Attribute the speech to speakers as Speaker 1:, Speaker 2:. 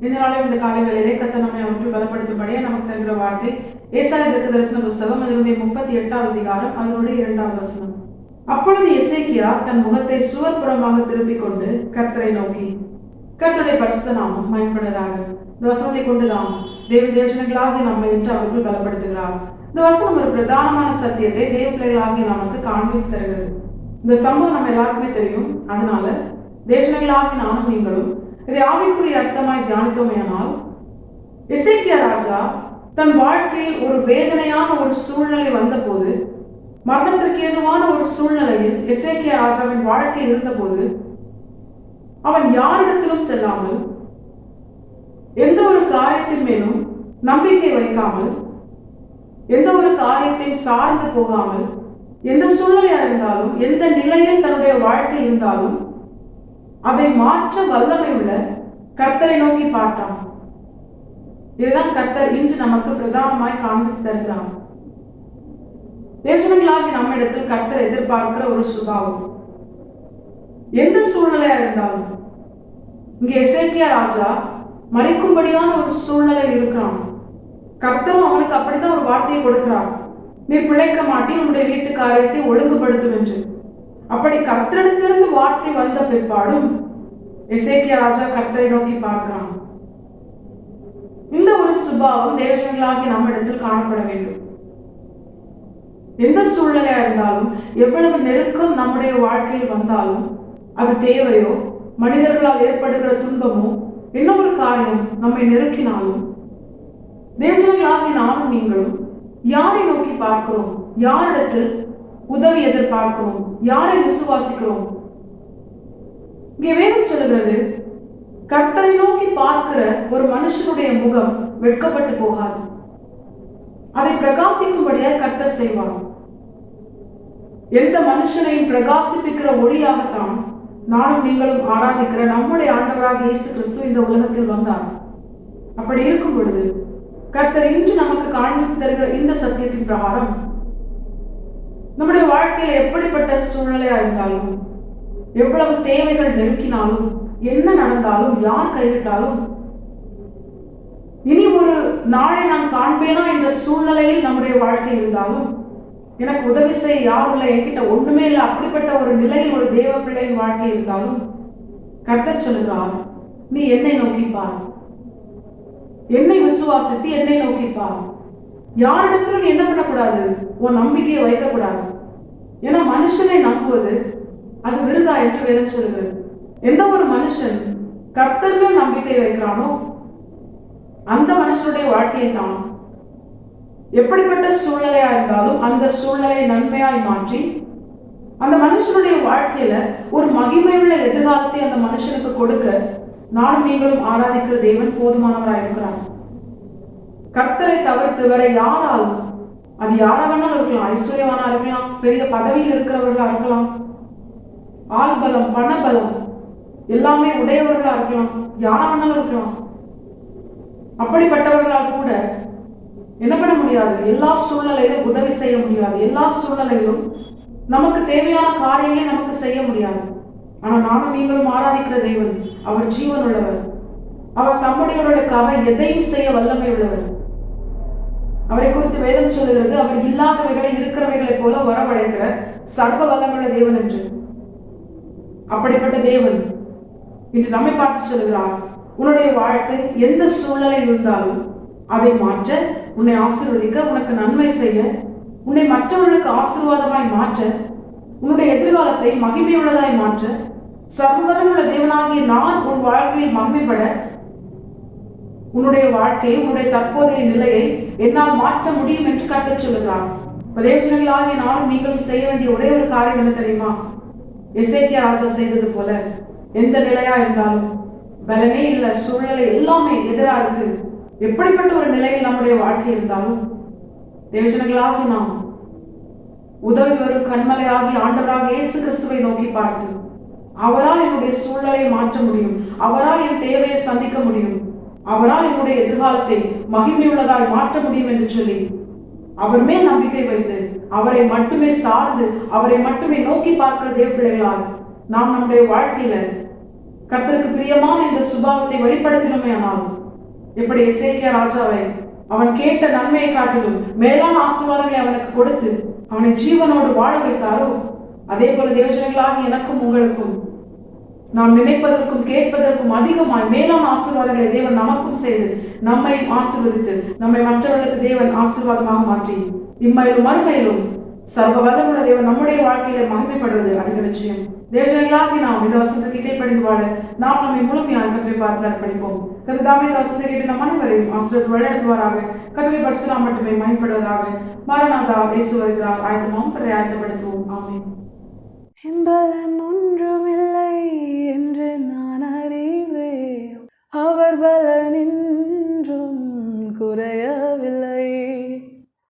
Speaker 1: இந்த நாளில் இந்த காலை வேளையிலே கர்த்தர் நம்மை அவர்கள் பலப்படுத்தும்படியே நமக்கு தருகிற வார்த்தை ஏசாயா தீர்க்கதரிசன புஸ்தகம் அதனுடைய 38வது அதிகாரம் அதனுடைய 2வது வசனம். அப்பொழுது எசேக்கியா தன் முகத்தை சுவர்புறமாக திருப்பிக் கொண்டு கர்த்தரை நோக்கி, கர்த்தருடைய பரிசுத்த நாமம் மகிமைப்படுவதாக. இந்த வசனத்தை கொண்டு நாம் தேவஜனங்களாகி நம்மை என்று அவர்கள் பலப்படுத்துகிறார். இந்த வசனம் ஒரு பிரதானமான சத்தியத்தை தேவ பிள்ளைகளாகி நமக்கு காண்பித்து தருகிறது. இந்த சம்பவம் நம்ம எல்லாருக்குமே தெரியும். அதனால தேவஜனங்களாகி நானும் நீங்களும் இதை ஆவிக்குரிய அர்த்தமாய் தியானித்தோமையானால், எசேக்கியா ராஜா தன் வாழ்க்கையில் ஒரு வேதனையான ஒரு சூழ்நிலை வந்தபோது, மரணத்திற்கு ஏதுவான ஒரு சூழ்நிலையில் எசேக்கியா ராஜாவின் வாழ்க்கை இருந்தபோது, அவன் யாரிடத்திலும் செல்லாமல், எந்த ஒரு காரியத்தின் மேலும் நம்பிக்கை வைக்காமல், எந்த ஒரு காரியத்தையும் சார்ந்து போகாமல், எந்த சூழ்நிலையா இருந்தாலும், எந்த நிலையில் தன்னுடைய வாழ்க்கை இருந்தாலும் அதை மாற்ற வல்லமை உள்ள கர்த்தரை நோக்கி பார்த்தான். இதுதான் கர்த்தர் இன்று நமக்கு பிரதானமாய் காண்பித்து தருகிறார். தேவஜனங்களாகி நம்மிடத்தில் கர்த்தர் எதிர்பார்க்கிற ஒரு சுபாவம், எந்த சூழ்நிலையா இருந்தாலும். இங்கே எசேக்கியா ராஜா மறிக்கும்படியான ஒரு சூழ்நிலையில் இருக்கிறான். கர்த்தரும் அவனுக்கு அப்படித்தான் ஒரு வார்த்தையை கொடுக்கிறார், நீ பிழைக்க மாட்டி உன்னுடைய வீட்டு காரியத்தை ஒழுங்குபடுத்தும் என்று. அப்படி கர்த்தரிடத்திலிருந்து வார்த்தை வந்த பிற்பாடும் எசேக்கியா ராஜா கர்த்தரை நோக்கி பார்க்கிறான். இந்த ஒரு சுபாவம் தேவஜனங்களாகி நம்மிடத்தில் காணப்பட வேண்டும். எந்த சூழ்நிலையா இருந்தாலும், எவ்வளவு நெருக்கம் நம்முடைய வாழ்க்கையில் வந்தாலும், அது தேவையோ மனிதர்களால் ஏற்படுகிற துன்பமோ என்ன ஒரு காரியம் நம்மை நெருக்கினாலும், தேவஜனங்களாகி நானும் நீங்களும் யாரை நோக்கி பார்க்கிறோம், யாரிடத்தில் உதவி எதிர்பார்க்கிறோம், யாரை விசுவாசிக்கிறோம்? இங்கே வேதம் சொல்லுகிறது, கர்த்தரை நோக்கி பார்க்கிற ஒரு மனுஷனுடைய முகம் வெட்கப்பட்டு போகாது, அதை பிரகாசிக்கும்படியாக கர்த்தர் செய்வார். எந்த மனுஷனையும் பிரகாசிப்பிக்கிற ஒளியாகத்தான் நானும் நீங்களும் ஆராதிக்கிற நம்முடைய ஆண்டவராக இயேசு கிறிஸ்து இந்த உலகத்தில் வந்தார். அப்படி இருக்கும் பொழுது கர்த்தர் இன்று நமக்கு காண்பித்து தருகிற இந்த சத்தியத்தின் பிரகாரம், நம்முடைய வாழ்க்கையில எப்படிப்பட்ட சூழ்நிலையா இருந்தாலும், எவ்வளவு தேவைகள் நெருக்கினாலும், என்ன நடந்தாலும், யார் கைவிட்டாலும், இனி ஒரு நாளை நான் காண்பேனா என்ற சூழ்நிலையில் நம்முடைய வாழ்க்கை இருந்தாலும், எனக்கு உதவி செய்ய யாரும் இல்லை, என்கிட்ட ஒண்ணுமே இல்லை, அப்படிப்பட்ட ஒரு நிலையில் ஒரு தேவ பிள்ளையின் வாழ்க்கை இருந்தாலும், கர்த்தர் சொல்லுகிறார், நீ என்னை நோக்கிப்பார், என்னை விசுவாசித்து என்னை நோக்கிப்பார். யாரிடத்துல நீ என்ன பண்ணக்கூடாது, உன் நம்பிக்கையை வைக்கக்கூடாது. ஏன்னா மனுஷனை நம்புவது அது விருதா என்று வேதம் சொல்கிறது. எந்த ஒரு மனுஷன் கர்த்தர் மேல் நம்பிக்கை வைக்கிறானோ அந்த மனுஷனுடைய வாழ்க்கையை தான் எப்படிப்பட்ட சூழ்நிலையா இருந்தாலும் அந்த சூழ்நிலையை நன்மையாய் மாற்றி அந்த மனுஷனுடைய வாழ்க்கையில ஒரு மகிமையுள்ள எதிர்காலத்தை அந்த மனுஷனுக்கு கொடுக்க நானும் நீங்களும் ஆராதிக்கிற தேவன் போதுமானவராய் இருக்கிறார். கர்த்தரை தவிர்த்து வேற யாராலும், அது யாரா வேணாலும் இருக்கலாம், ஐஸ்வர்யவானா இருக்கலாம், பெரிய பதவியில் இருக்கிறவர்களா இருக்கலாம், ஆள் பலம் பணபலம் எல்லாமே உடையவர்களா இருக்கலாம், யாரா வேணாலும் இருக்கலாம். அப்படிப்பட்டவர்களால் கூட என்ன பண்ண முடியாது, எல்லா சூழ்நிலையிலும் உதவி செய்ய முடியாது, எல்லா சூழ்நிலையிலும் நமக்கு தேவையான காரியங்களை நமக்கு செய்ய முடியாது. ஆனா நானும் நீங்களும் ஆராதிக்கிற தேவன் அவர் ஜீவன் உள்ளவர், அவர் தம்முடையவர்களுக்காக எதையும் செய்ய வல்லமை உள்ளவர். அவரை குறித்து வேதம் சொல்லுகிறது, அவர் இல்லாதவைகளை இருக்கிறவைகளை போல வரவழைக்கிற சர்வ வல்லமுள்ள தேவன் என்று. அப்படிப்பட்ட தேவன் இன்று நம்மை பார்த்து சொல்லுகிறார், உன்னுடைய வாழ்க்கை எந்த சூழ்நிலை இருந்தாலும் அதை மாற்ற, உன்னை ஆசீர்வதிக்க, உனக்கு நன்மை செய்ய, உன்னை மற்றவர்களுக்கு ஆசீர்வாதமாய் மாற்ற, உன்னுடைய எதிர்காலத்தை மகிமையுள்ளதாய் மாற்ற, சர்வவல்லமுள்ள தேவனாகிய நான் உன் வாழ்க்கையில் மகிமைப்பட, உன்னுடைய வாழ்க்கையை, உன்னுடைய தற்போதைய நிலையை என்னால் மாற்ற முடியும் என்று கர்த்தர் சொல்லுகிறார். தேவஜனங்களாகிய நானும் நீங்களும் செய்ய வேண்டிய ஒரே ஒரு காரியம் என்ன தெரியுமா? எசேக்கியா ராஜா செய்தது போல, எந்த நிலையா இருந்தாலும், பலனே இல்லை, சூழ்நிலை எல்லாமே எதிரா இருக்கு, எப்படிப்பட்ட ஒரு நிலையில் நம்முடைய வாழ்க்கை இருந்தாலும், தேவஜனங்களாகி நாம் உதவி வரும் கண்மலையாகி ஆண்டவராக இயேசு கிறிஸ்துவை நோக்கி பார்த்து, அவரால் என்னுடைய சூழ்நிலையை மாற்ற முடியும், அவரால் என் தேவையை சந்திக்க முடியும், அவரால் என்னுடைய எதிர்காலத்தை மகிமையுள்ளதாய் மாற்ற முடியும் என்று சொல்லி அவர் மேல் நம்பிக்கை வைத்து அவரை மட்டுமே சார்ந்து அவரை மட்டுமே நோக்கி பார்க்கிற தேவ பிள்ளைகளால் நாம் நம்முடைய வாழ்க்கையில கர்த்தருக்கு பிரியமான இந்த சுபாவத்தை வெளிப்படுத்தினோமே ஆனால், எப்படி எசேக்கியா ராஜாவை அவன் கேட்ட நன்மையை காட்டிலும் மேலான ஆசீர்வாதங்களை அவனுக்கு கொடுத்து அவனை ஜீவனோடு வாழ வைத்தாரோ, அதே போல தேவஜனங்களாக எனக்கும் உங்களுக்கும் நாம் நினைப்பதற்கும் கேட்பதற்கும் அதிகமாய் மேலான ஆசீர்வாதங்களை தேவன் நமக்கும் செய்து நம்மை ஆசீர்வதித்து நம்மை மற்றவர்களுக்கு தேவன் ஆசீர்வாதமாக மாற்றி இம்மையிலும் மறுமையிலும் சர்வ வல்லமுள்ள தேவன் நம்முடைய வாழ்க்கையில மகிமைப்படுவது அதிக நிச்சயம். தேவஜனங்களாகி நாம் இந்த வசனத்துக்கு கீழ்ப்படிந்து வாழ நாம் நம்மை முழுமையாக கர்த்தரை பார்த்து அர்ப்பணிப்போம். கர்த்தாவே இந்த வசனத்தை கேட்டு நம் அனைவரையும் ஆசீர்வாதம் வழிநடத்துவாராக. கர்த்தரை பரிசுத்த நாம் மட்டுமே மகிமைப்படுவதாக. மாரநாதா இயேசு வருகிறார். ஆயத்தமாம் ஆயத்தப்படுத்துவோம். ஆமென்.
Speaker 2: பலன் ஒன்றுமில்லை என்று நான் அறிவேன், அவர் பல